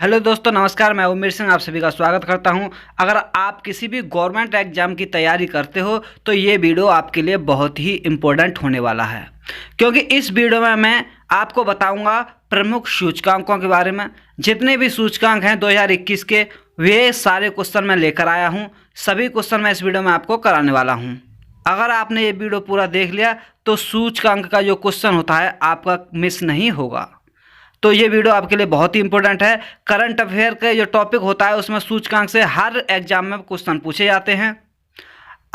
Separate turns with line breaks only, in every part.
Hello दोस्तों, नमस्कार। मैं उमेर सिंह आप सभी का स्वागत करता हूं। अगर आप किसी भी गवर्नमेंट एग्जाम की तैयारी करते हो तो ये वीडियो आपके लिए बहुत ही इम्पोर्टेंट होने वाला है, क्योंकि इस वीडियो में मैं आपको बताऊंगा प्रमुख सूचकांकों के बारे में। जितने भी सूचकांक हैं 2021 के, वे सारे क्वेश्चन मैं लेकर आया हूं। सभी क्वेश्चन मैं इस वीडियो में आपको कराने वाला हूँ। अगर आपने ये वीडियो पूरा देख लिया तो सूचकांक का जो क्वेश्चन होता है आपका मिस नहीं होगा। तो ये वीडियो आपके लिए बहुत ही इंपॉर्टेंट है। करंट अफेयर का जो टॉपिक होता है उसमें सूचकांक से हर एग्जाम में क्वेश्चन पूछे जाते हैं।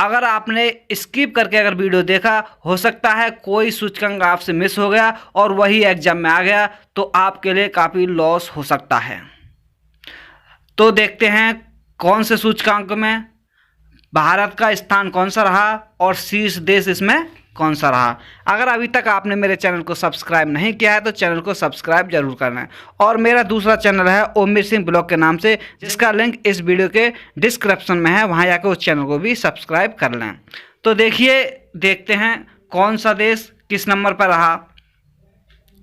अगर आपने स्किप करके अगर वीडियो देखा, हो सकता है कोई सूचकांक आपसे मिस हो गया और वही एग्जाम में आ गया, तो आपके लिए काफ़ी लॉस हो सकता है। तो देखते हैं कौन से सूचकांक में भारत का स्थान कौन सा रहा और शीर्ष देश इसमें कौन सा रहा। अगर अभी तक आपने मेरे चैनल को सब्सक्राइब नहीं किया है तो चैनल को सब्सक्राइब जरूर करना है। और मेरा दूसरा चैनल है उमेर सिंह ब्लॉग के नाम से, जिसका लिंक इस वीडियो के डिस्क्रिप्शन में है, वहां जाकर उस चैनल को भी सब्सक्राइब कर लें। तो देखते हैं कौन सा देश किस नंबर पर रहा।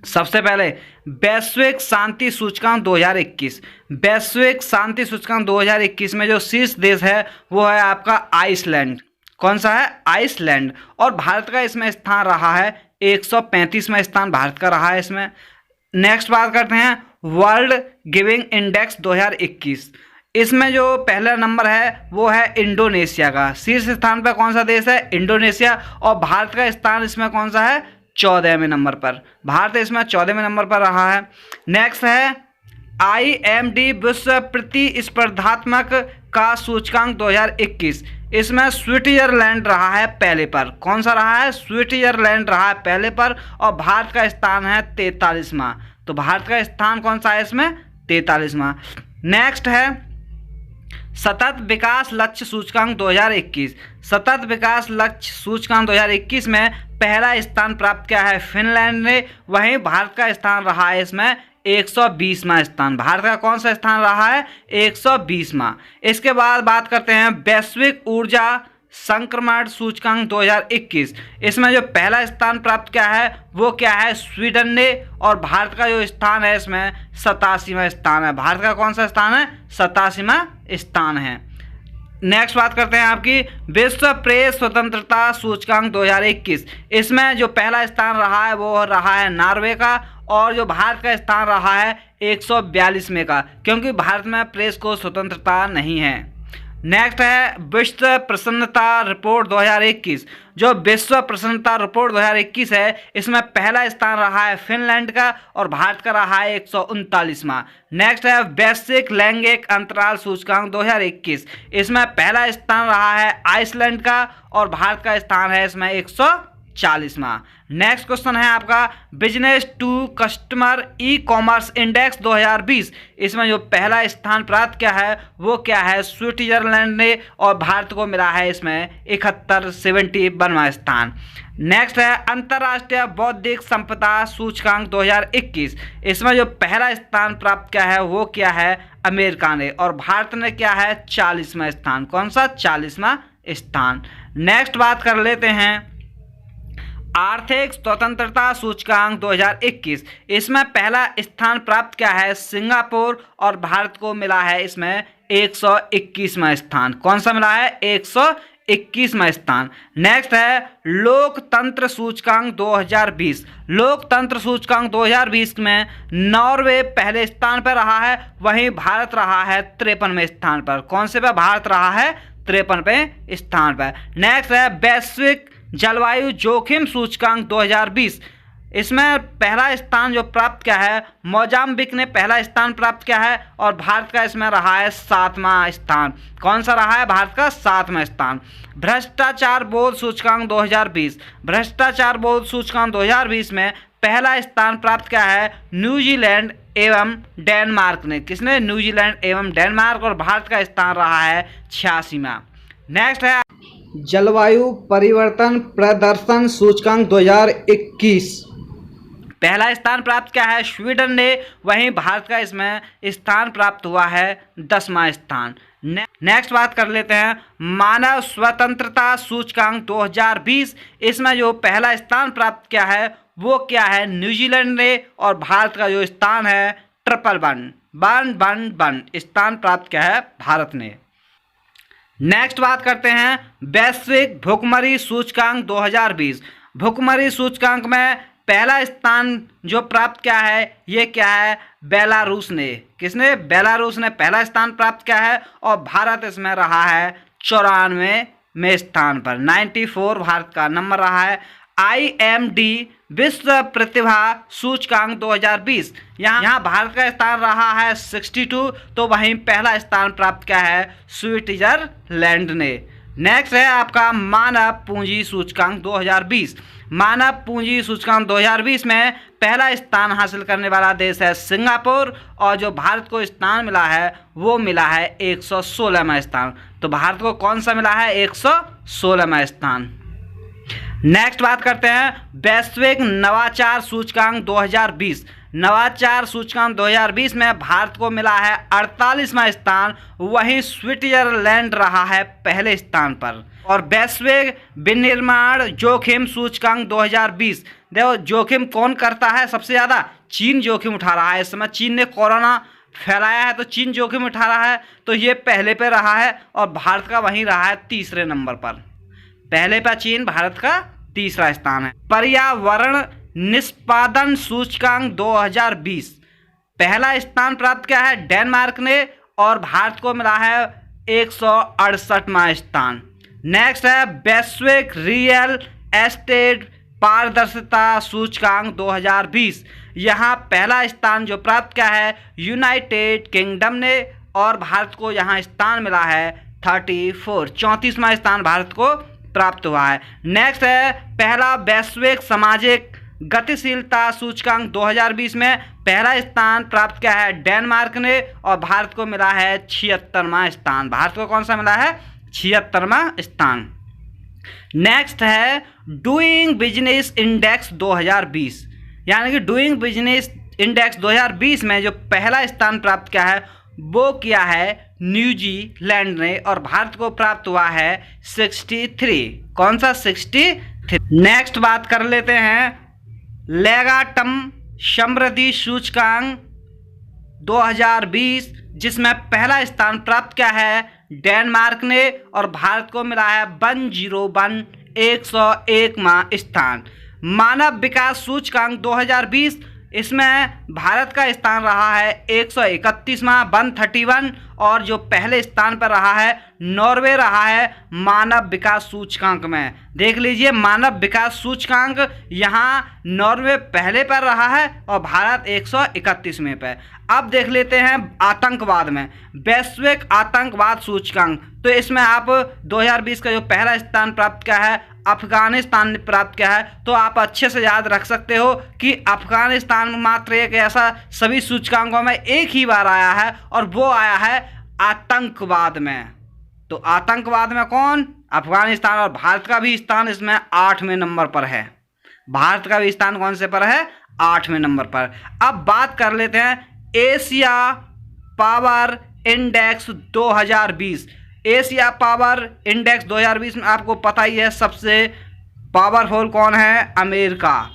सबसे पहले वैश्विक शांति सूचकांक 2021। वैश्विक शांति सूचकांक 2021 में जो शीर्ष देश है वो है आपका आइसलैंड। कौन सा है? आइसलैंड। और भारत का इसमें स्थान रहा है 135वां स्थान भारत का रहा है इसमें। नेक्स्ट बात करते हैं वर्ल्ड गिविंग इंडेक्स 2021। इसमें जो पहला नंबर है वो है इंडोनेशिया का। शीर्ष स्थान पर कौन सा देश है? इंडोनेशिया। और भारत का स्थान इसमें कौन सा है? 14वें नंबर पर। भारत इसमें 14वें नंबर पर रहा है। नेक्स्ट है IMD विश्व प्रतिस्पर्धात्मक का सूचकांक 2021। इसमें स्विट्जरलैंड रहा है पहले पर। कौन सा रहा है? स्विट्जरलैंड रहा है पहले पर। और भारत का स्थान है 43वां। तो भारत का स्थान कौन सा है इसमें? 43वां। नेक्स्ट है सतत विकास लक्ष्य सूचकांक 2021। सतत विकास लक्ष्य सूचकांक 2021 में पहला स्थान प्राप्त किया है फिनलैंड ने। वहीं भारत का स्थान रहा है इसमें 120वां स्थान। भारत का कौन सा स्थान रहा है? 120वां। इसके बाद बात करते हैं वैश्विक ऊर्जा संक्रमण सूचकांक 2021। इसमें जो पहला स्थान प्राप्त किया है वो क्या है? स्वीडन ने। और भारत का जो स्थान है इसमें 87वां स्थान है। भारत का कौन सा स्थान है? 87वां स्थान है। नेक्स्ट बात करते हैं आपकी विश्व प्रेस स्वतंत्रता सूचकांक 2021। इसमें जो पहला स्थान रहा है वो रहा है नॉर्वे का। और जो भारत का स्थान रहा है 142वें का, क्योंकि भारत में प्रेस को स्वतंत्रता नहीं है। नेक्स्ट है विश्व प्रसन्नता रिपोर्ट 2021। जो विश्व प्रसन्नता रिपोर्ट 2021 है इसमें पहला स्थान रहा है फिनलैंड का और भारत का रहा है 139वां। नेक्स्ट है वैश्विक लैंगिक अंतराल सूचकांक 2021। इसमें पहला स्थान रहा है आइसलैंड का और भारत का स्थान है इसमें 140वां। नेक्स्ट क्वेश्चन है आपका business to customer e commerce index 2020। इसमें जो पहला स्थान प्राप्त किया है वो क्या है? स्विट्जरलैंड ने। और भारत को मिला है इसमें 71वां स्थान। नेक्स्ट है अंतर्राष्ट्रीय बौद्धिक संपदा सूचकांक 2021। इसमें जो पहला स्थान प्राप्त किया है वो क्या है? अमेरिका ने। और भारत ने क्या है? 40वां स्थान। कौन सा? 40वां स्थान। नेक्स्ट बात कर लेते हैं आर्थिक स्वतंत्रता सूचकांक 2021। इसमें पहला स्थान प्राप्त किया है सिंगापुर और भारत को मिला है इसमें 121वां स्थान। कौन सा मिला है? 121वां स्थान। नेक्स्ट है लोकतंत्र सूचकांक 2020। लोकतंत्र सूचकांक 2020 में नॉर्वे पहले स्थान पर रहा है, वहीं भारत रहा है 53वें स्थान पर। कौन से पर? भारत रहा है 53वें स्थान पर। नेक्स्ट है वैश्विक जलवायु जोखिम सूचकांक 2020। इसमें पहला स्थान जो प्राप्त किया है मोजाम्बिक ने पहला स्थान प्राप्त किया है और भारत का इसमें रहा है 7वां स्थान। कौन सा रहा है? भारत का 7वां स्थान। भ्रष्टाचार बोध सूचकांक 2020। भ्रष्टाचार बोध सूचकांक 2020 में पहला स्थान प्राप्त किया है न्यूजीलैंड एवं डेनमार्क ने। किसने? न्यूजीलैंड एवं डेनमार्क। और भारत का स्थान रहा है 86वां। नेक्स्ट है जलवायु परिवर्तन प्रदर्शन सूचकांक 2021। पहला स्थान प्राप्त किया है स्वीडन ने, वहीं भारत का इसमें स्थान प्राप्त हुआ है 10वां स्थान। नेक्स्ट बात कर लेते हैं मानव स्वतंत्रता सूचकांक 2020। इसमें जो पहला स्थान प्राप्त किया है वो क्या है? न्यूजीलैंड ने। और भारत का जो स्थान है 111। वन स्थान प्राप्त किया है भारत ने। नेक्स्ट बात करते हैं वैश्विक भुखमरी सूचकांक 2020। भुखमरी सूचकांक में पहला स्थान जो प्राप्त किया है ये क्या है, बेलारूस ने। किसने? बेलारूस ने पहला स्थान प्राप्त किया है और भारत इसमें रहा है 94 में स्थान पर। 94 भारत का नंबर रहा है। IMD विश्व प्रतिभा सूचकांक 2020, यहाँ भारत का स्थान रहा है 62, तो वहीं पहला स्थान प्राप्त किया है स्विट्जरलैंड ने। नेक्स्ट है आपका मानव पूंजी सूचकांक 2020। मानव पूंजी सूचकांक 2020 में पहला स्थान हासिल करने वाला देश है सिंगापुर और जो भारत को स्थान मिला है वो मिला है 116वां स्थान। तो भारत को कौन सा मिला है? 116वां स्थान। नेक्स्ट बात करते हैं वैश्विक नवाचार सूचकांक 2020। नवाचार सूचकांक 2020 में भारत को मिला है 48वां स्थान, वहीं स्विट्जरलैंड रहा है पहले स्थान पर। और वैश्विक विनिर्माण जोखिम सूचकांक 2020, देखो जोखिम कौन करता है सबसे ज़्यादा? चीन जोखिम उठा रहा है। इस समय चीन ने कोरोना फैलाया है तो चीन जोखिम उठा रहा है, तो ये पहले पे रहा है और भारत का वहीं रहा है तीसरे नंबर पर। पहले पर चीन, भारत का तीसरा स्थान है। पर्यावरण निष्पादन सूचकांक 2020, पहला स्थान प्राप्त किया है डेनमार्क ने और भारत को मिला है 168वां स्थान। नेक्स्ट है वैश्विक रियल एस्टेट पारदर्शिता सूचकांक 2020, यहाँ पहला स्थान जो प्राप्त किया है यूनाइटेड किंगडम ने और भारत को यहाँ स्थान मिला है 34, 34वां स्थान भारत को प्राप्त हुआ है। नेक्स्ट है पहला वैश्विक सामाजिक गतिशीलता सूचकांक 2020 में पहला स्थान प्राप्त किया है डेनमार्क ने और भारत को मिला है 76वां स्थान। भारत को कौन सा मिला है? 76वां स्थान। नेक्स्ट है डूइंग बिजनेस इंडेक्स 2020, यानी कि डूइंग बिजनेस इंडेक्स 2020 में जो पहला स्थान प्राप्त किया है वो किया है न्यूजीलैंड ने और भारत को प्राप्त हुआ है 63। कौन सा? 63। नेक्स्ट बात कर लेते हैं लेगाटम समृद्धि सूचकांक 2020, जिसमें पहला स्थान प्राप्त किया है डेनमार्क ने और भारत को मिला है 101, 101वां स्थान। मानव विकास सूचकांक 2020, इसमें भारत का स्थान रहा है 131वां, 131, और जो पहले स्थान पर रहा है नॉर्वे रहा है मानव विकास सूचकांक में। देख लीजिए मानव विकास सूचकांक यहाँ नॉर्वे पहले पर रहा है और भारत 131वें पे। अब देख लेते हैं आतंकवाद में वैश्विक आतंकवाद सूचकांक, तो इसमें आप 2020 का जो पहला स्थान प्राप्त किया है अफगानिस्तान ने प्राप्त किया है। तो आप अच्छे से याद रख सकते हो कि अफगानिस्तान मात्र एक ऐसा सभी सूचकांकों में एक ही बार आया है और वो आया है आतंकवाद में। तो आतंकवाद में कौन? अफगानिस्तान। और भारत का भी स्थान इसमें 8वें नंबर पर है। भारत का भी स्थान कौन से पर है? 8वें नंबर पर। अब बात कर लेते हैं Asia power index 2020। Asia power index 2020 में आपको पता ही है सबसे पावरफुल कौन है? अमेरिका।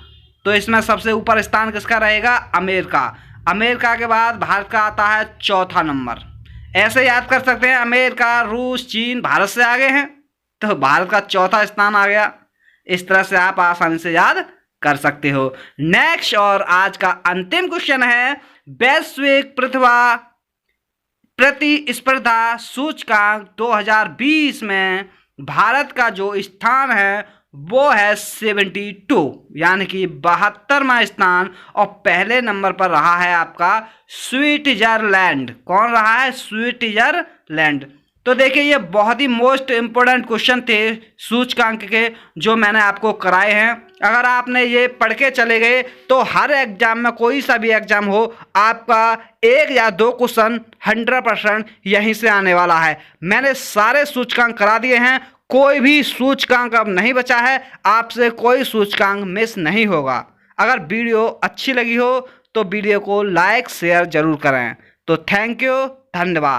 तो इसमें सबसे ऊपर स्थान किसका रहेगा? अमेरिका। अमेरिका के बाद भारत का आता है 4था नंबर। ऐसे याद कर सकते हैं अमेरिका, रूस, चीन भारत से आगे हैं तो भारत का 4था स्थान आ गया। इस तरह से आप आसानी से याद कर सकते हो। नेक्स्ट और आज का अंतिम क्वेश्चन है वैश्विक प्रतिभा प्रतिस्पर्धा सूचकांक 2020 में भारत का जो स्थान है वो है 72, यानी कि 72वां स्थान और पहले नंबर पर रहा है आपका स्विट्जरलैंड। कौन रहा है? स्विट्जरलैंड। तो देखिए ये बहुत ही मोस्ट इम्पोर्टेंट क्वेश्चन थे सूचकांक के जो मैंने आपको कराए हैं। अगर आपने ये पढ़ के चले गए तो हर एग्जाम में कोई सा भी एग्जाम हो आपका 1 या 2 क्वेश्चन 100% यहीं से आने वाला है। मैंने सारे सूचकांक करा दिए हैं, कोई भी सूचकांक अब नहीं बचा है, आपसे कोई सूचकांक मिस नहीं होगा। अगर वीडियो अच्छी लगी हो तो वीडियो को लाइक शेयर जरूर करें। तो थैंक यू, धन्यवाद।